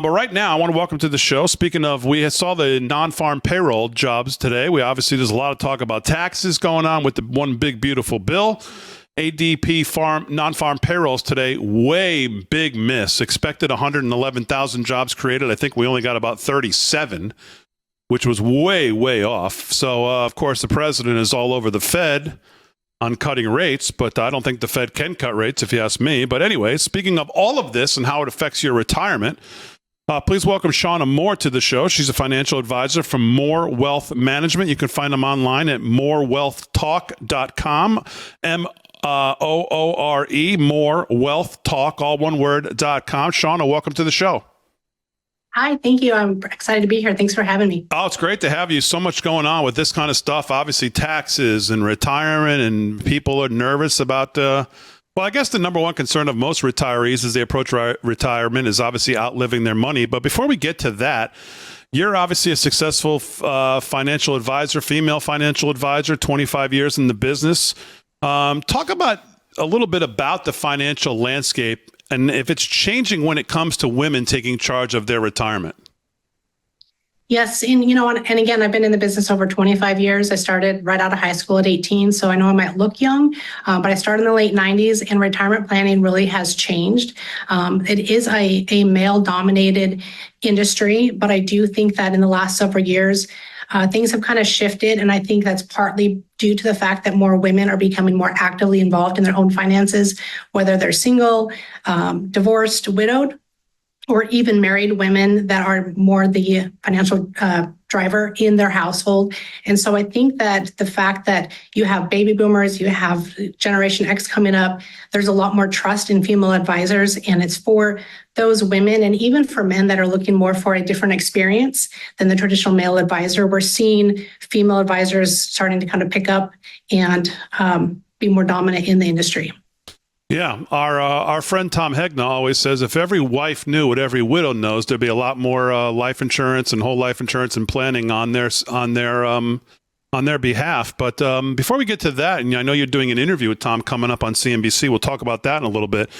But right now, I want to welcome to the show. Speaking of, we saw the non-farm payroll jobs today. There's a lot of talk about taxes going on with the one big, beautiful bill. ADP non-farm payrolls today, way big miss. Expected 111,000 jobs created. I think we only got about 37, which was way, way off. So, of course, the president is all over the Fed on cutting rates, but I don't think the Fed can cut rates, if you ask me. But anyway, speaking of all of this and how it affects your retirement, please welcome Shawna Moore to the show. She's a financial advisor from More Wealth Management. You can find them online at morewealthtalk.com. MOORE, More Wealth Talk, all one word.com. Shawna, welcome to the show. Hi, thank you. I'm excited to be here. Thanks for having me. Oh, it's great to have you. So much going on with this kind of stuff. Obviously, taxes and retirement, and people are nervous about well, I guess the number one concern of most retirees as they approach retirement is obviously outliving their money. But before we get to that, you're obviously a successful financial advisor, female financial advisor, 25 years in the business. Talk about a little bit about the financial landscape and if it's changing when it comes to women taking charge of their retirement. Yes. And, and again, I've been in the business over 25 years. I started right out of high school at 18. So I know I might look young, but I started in the late 90s, and retirement planning really has changed. It is a male-dominated industry, but I do think that in the last several years, things have kind of shifted. And I think that's partly due to the fact that more women are becoming more actively involved in their own finances, whether they're single, divorced, widowed, or even married women that are more the financial driver in their household. And so I think that the fact that you have baby boomers, you have Generation X coming up, there's a lot more trust in female advisors. And it's for those women and even for men that are looking more for a different experience than the traditional male advisor. We're seeing female advisors starting to kind of pick up and be more dominant in the industry. Yeah, our friend Tom Hegna always says if every wife knew what every widow knows, there'd be a lot more life insurance and whole life insurance and planning on their behalf. But before we get to that, and I know you're doing an interview with Tom coming up on CNBC. We'll talk about that in a little bit.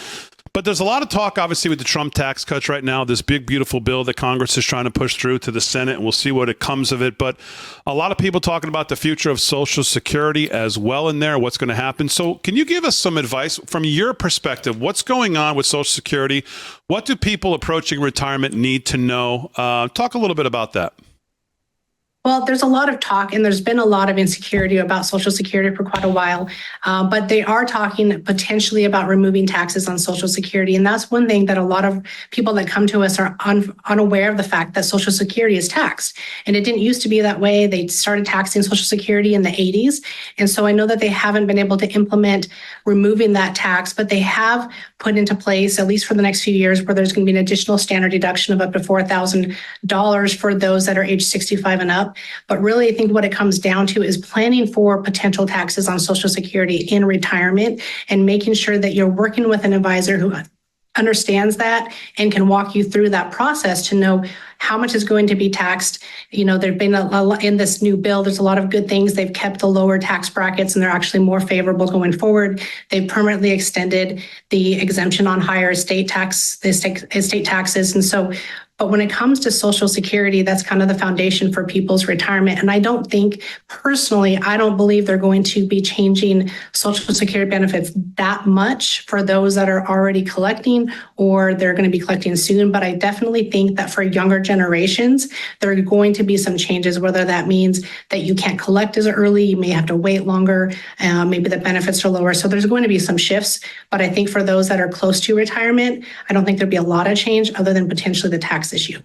But there's a lot of talk, obviously, with the Trump tax cuts right now, this big, beautiful bill that Congress is trying to push through to the Senate, and we'll see what it comes of it. But a lot of people talking about the future of Social Security as well in there, what's going to happen. So can you give us some advice from your perspective? What's going on with Social Security? What do people approaching retirement need to know? Talk a little bit about that. Well, there's a lot of talk, and there's been a lot of insecurity about Social Security for quite a while, but they are talking potentially about removing taxes on Social Security. And that's one thing that a lot of people that come to us are unaware of, the fact that Social Security is taxed. And it didn't used to be that way. They started taxing Social Security in the 80s. And so I know that they haven't been able to implement removing that tax, but they have put into place, at least for the next few years, where there's going to be an additional standard deduction of up to $4,000 for those that are age 65 and up. But really, I think what it comes down to is planning for potential taxes on Social Security in retirement and making sure that you're working with an advisor who understands that and can walk you through that process to know how much is going to be taxed. There've been a lot in this new bill. There's a lot of good things. They've kept the lower tax brackets, and they're actually more favorable going forward. They've permanently extended the exemption on higher estate taxes. And so, but when it comes to Social Security, that's kind of the foundation for people's retirement. And I don't think, personally, I don't believe they're going to be changing Social Security benefits that much for those that are already collecting or they're going to be collecting soon. But I definitely think that for younger generations, there are going to be some changes, whether that means that you can't collect as early, you may have to wait longer, maybe the benefits are lower. So there's going to be some shifts. But I think for those that are close to retirement, I don't think there'd be a lot of change other than potentially the tax issue.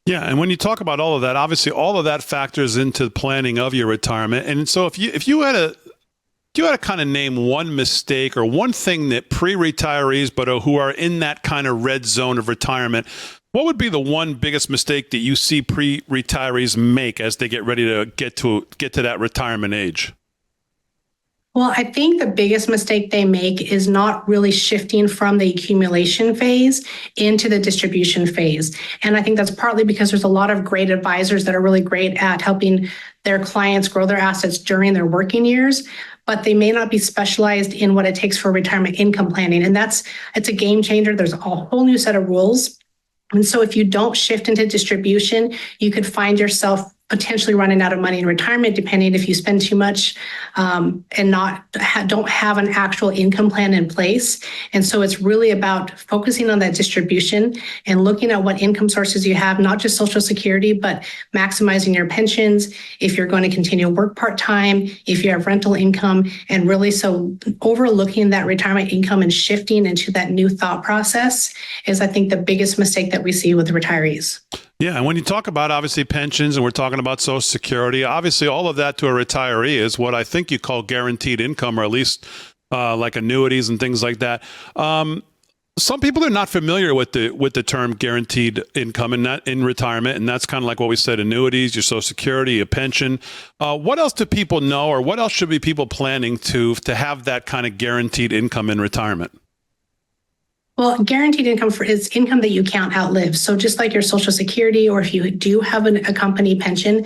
Yeah, and when you talk about all of that, obviously all of that factors into the planning of your retirement. And so if you had to kind of name one mistake or one thing that pre-retirees but who are in that kind of red zone of retirement, what would be the one biggest mistake that you see pre-retirees make as they get ready to get to that retirement age? Well, I think the biggest mistake they make is not really shifting from the accumulation phase into the distribution phase. And I think that's partly because there's a lot of great advisors that are really great at helping their clients grow their assets during their working years, but they may not be specialized in what it takes for retirement income planning. And it's a game changer. There's a whole new set of rules And so if you don't shift into distribution, you could find yourself potentially running out of money in retirement, depending if you spend too much and don't have an actual income plan in place. And so it's really about focusing on that distribution and looking at what income sources you have, not just Social Security, but maximizing your pensions, if you're going to continue to work part-time, if you have rental income, and really so overlooking that retirement income and shifting into that new thought process is, I think, the biggest mistake that we see with retirees. Yeah, and when you talk about obviously pensions and we're talking about Social Security, obviously all of that to a retiree is what I think you call guaranteed income, or at least like annuities and things like that. Some people are not familiar with the term guaranteed income in retirement, and that's kind of like what we said: annuities, your Social Security, a pension. What else do people know, or what else should be people planning to have that kind of guaranteed income in retirement? Well, guaranteed income is income that you can't outlive. So just like your Social Security, or if you do have a company pension,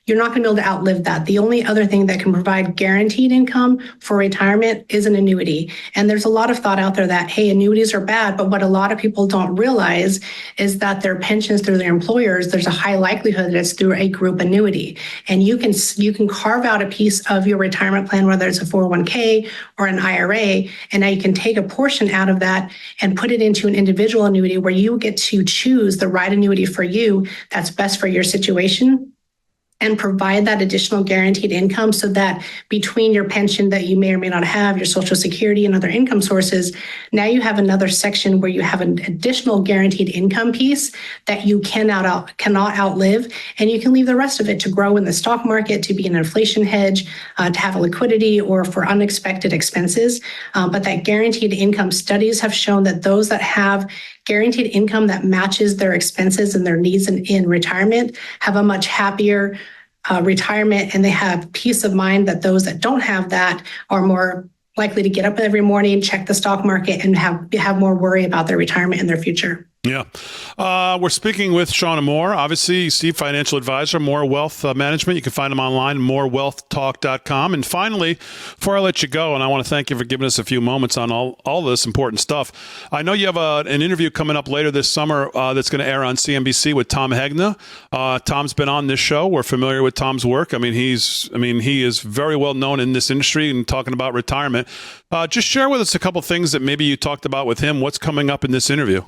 you're not going to be able to outlive that. The only other thing that can provide guaranteed income for retirement is an annuity. And there's a lot of thought out there that, hey, annuities are bad. But what a lot of people don't realize is that their pensions through their employers, there's a high likelihood that it's through a group annuity. And you can carve out a piece of your retirement plan, whether it's a 401k or an IRA, and now you can take a portion out of that and put it into an individual annuity where you get to choose the right annuity for you that's best for your situation, and provide that additional guaranteed income, so that between your pension that you may or may not have, your Social Security and other income sources, now you have another section where you have an additional guaranteed income piece that you cannot outlive, and you can leave the rest of it to grow in the stock market, to be an inflation hedge, to have a liquidity, or for unexpected expenses. But that guaranteed income, studies have shown that those that have guaranteed income that matches their expenses and their needs in retirement have a much happier retirement, and they have peace of mind that those that don't have that are more likely to get up every morning, check the stock market, and have more worry about their retirement and their future. Yeah. We're speaking with Shawna Moore, obviously Steve, financial advisor, More Wealth Management. You can find them online, morewealthtalk.com. And finally, before I let you go, and I want to thank you for giving us a few moments on all this important stuff. I know you have an interview coming up later this summer that's going to air on CNBC with Tom Hegna. Tom's been on this show. We're familiar with Tom's work. He is very well known in this industry and talking about retirement. Just share with us a couple things that maybe you talked about with him. What's coming up in this interview?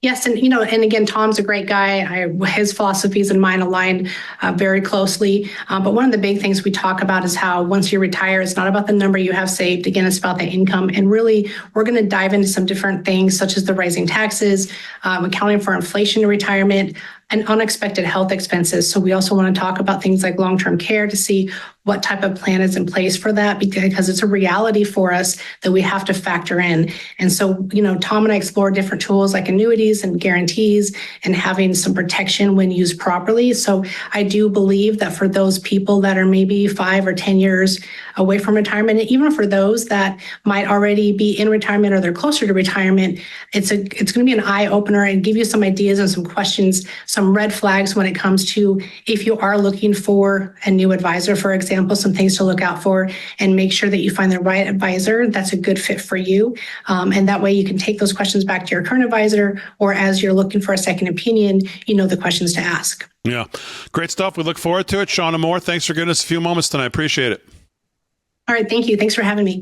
Yes, and again, Tom's a great guy. His philosophies and mine align very closely. But one of the big things we talk about is how once you retire, it's not about the number you have saved. Again, it's about the income. And really, we're going to dive into some different things, such as the rising taxes, accounting for inflation in retirement, and unexpected health expenses. So we also want to talk about things like long-term care to see what type of plan is in place for that, because it's a reality for us that we have to factor in. And so, Tom and I explore different tools like annuities and guarantees and having some protection when used properly. So I do believe that for those people that are maybe 5 or 10 years away from retirement, and even for those that might already be in retirement or they're closer to retirement, it's going to be an eye opener and give you some ideas and some questions, some red flags when it comes to if you are looking for a new advisor, for example, some things to look out for, and make sure that you find the right advisor that's a good fit for you. And that way you can take those questions back to your current advisor, or as you're looking for a second opinion, the questions to ask. Yeah, great stuff. We look forward to it. Shawna Moore, thanks for giving us a few moments tonight. Appreciate it. All right. Thank you. Thanks for having me.